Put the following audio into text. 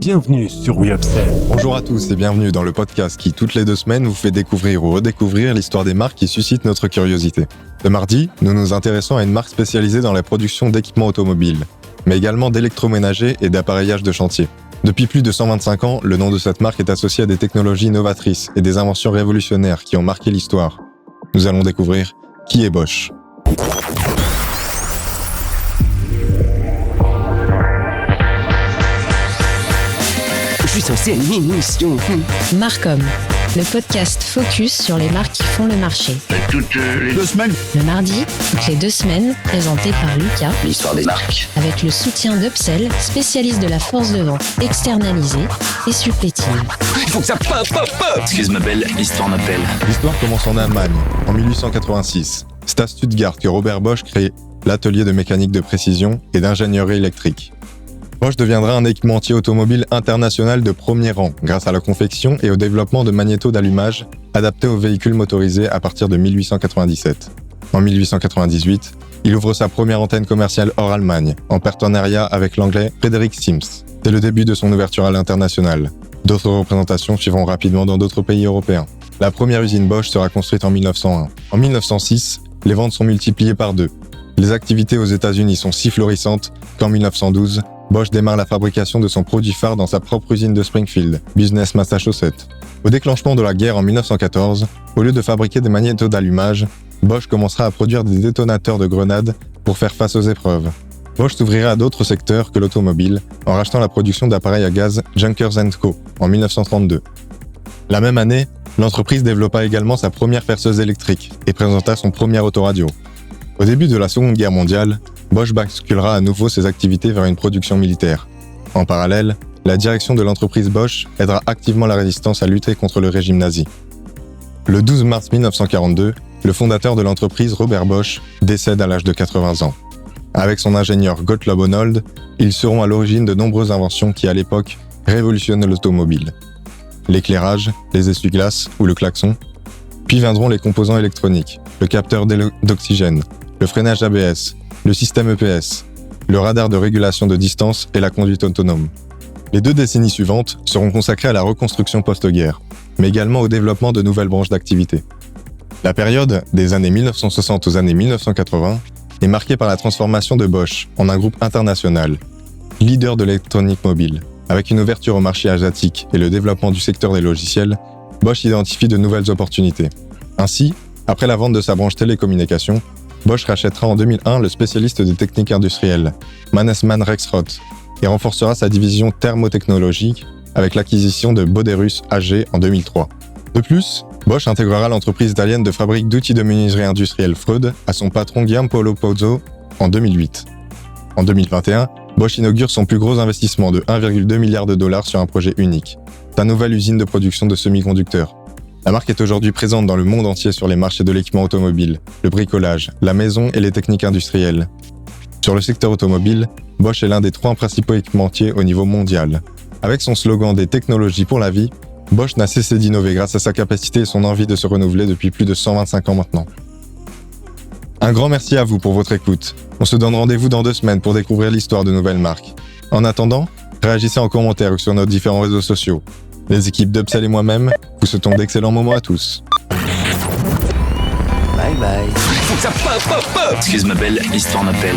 bienvenue sur WeUpsell. Bonjour à tous et bienvenue dans le podcast qui, toutes les 2 semaines, vous fait découvrir ou redécouvrir l'histoire des marques qui suscitent notre curiosité. Ce mardi, nous nous intéressons à une marque spécialisée dans la production d'équipements automobiles, mais également d'électroménager et d'appareillage de chantier. Depuis plus de 125 ans, le nom de cette marque est associé à des technologies novatrices et des inventions révolutionnaires qui ont marqué l'histoire. Nous allons découvrir qui est Bosch. Je suis censé animer une émission. Marcom, le podcast focus sur les marques qui font le marché. Toutes les 2 semaines. Le mardi, toutes les 2 semaines, présenté par Lucas, L'histoire des marques. avec le soutien d'Upsell, spécialiste de la force de vente externalisée et supplétive. Il faut que ça pop. Excuse ma belle, l'histoire m'appelle. L'histoire commence en Allemagne, en 1886. C'est à Stuttgart que Robert Bosch crée l'atelier de mécanique de précision et d'ingénierie électrique. Bosch deviendra un équipementier automobile international de premier rang grâce à la confection et au développement de magnétos d'allumage adaptés aux véhicules motorisés à partir de 1897. En 1898, il ouvre sa première antenne commerciale hors Allemagne, en partenariat avec l'anglais Frederick Sims. C'est le début de son ouverture à l'international. D'autres représentations suivront rapidement dans d'autres pays européens. La première usine Bosch sera construite en 1901. En 1906, les ventes sont multipliées par 2. Les activités aux États-Unis sont si florissantes qu'en 1912, Bosch démarre la fabrication de son produit phare dans sa propre usine de Springfield, Business, Massachusetts. Au déclenchement de la guerre en 1914, au lieu de fabriquer des magnétos d'allumage, Bosch commencera à produire des détonateurs de grenades pour faire face aux épreuves. Bosch s'ouvrira à d'autres secteurs que l'automobile en rachetant la production d'appareils à gaz Junkers & Co. en 1932. La même année, l'entreprise développa également sa première perceuse électrique et présenta son premier autoradio. Au début de la Seconde Guerre mondiale, Bosch basculera à nouveau ses activités vers une production militaire. En parallèle, la direction de l'entreprise Bosch aidera activement la résistance à lutter contre le régime nazi. Le 12 mars 1942, le fondateur de l'entreprise, Robert Bosch, décède à l'âge de 80 ans. Avec son ingénieur Gottlob Honold, ils seront à l'origine de nombreuses inventions qui, à l'époque, révolutionnent l'automobile. L'éclairage, les essuie-glaces ou le klaxon, puis viendront les composants électroniques, le capteur d'oxygène, le freinage ABS, le système EPS, le radar de régulation de distance et la conduite autonome. Les 2 décennies suivantes seront consacrées à la reconstruction post-guerre, mais également au développement de nouvelles branches d'activité. La période des années 1960 aux années 1980 est marquée par la transformation de Bosch en un groupe international, leader de l'électronique mobile. Avec une ouverture au marché asiatique et le développement du secteur des logiciels, Bosch identifie de nouvelles opportunités. Ainsi, après la vente de sa branche télécommunications, Bosch rachètera en 2001 le spécialiste des techniques industrielles, Mannesmann Rexroth, et renforcera sa division thermotechnologique avec l'acquisition de Boderus AG en 2003. De plus, Bosch intégrera l'entreprise italienne de fabrique d'outils de menuiserie industrielle Freud à son patron Giampaolo Pozzo en 2008. En 2021, Bosch inaugure son plus gros investissement de 1,2 milliard de dollars sur un projet unique, sa nouvelle usine de production de semi-conducteurs. La marque est aujourd'hui présente dans le monde entier sur les marchés de l'équipement automobile, le bricolage, la maison et les techniques industrielles. Sur le secteur automobile, Bosch est l'un des 3 principaux équipementiers au niveau mondial. Avec son slogan des technologies pour la vie, Bosch n'a cessé d'innover grâce à sa capacité et son envie de se renouveler depuis plus de 125 ans maintenant. Un grand merci à vous pour votre écoute. On se donne rendez-vous dans 2 semaines pour découvrir l'histoire de nouvelles marques. En attendant, réagissez en commentaire ou sur nos différents réseaux sociaux. Les équipes d'Upsell et moi-même vous souhaitons d'excellents moments à tous. Bye bye. Il faut que ça pop. Excuse ma belle, l'histoire m'appelle.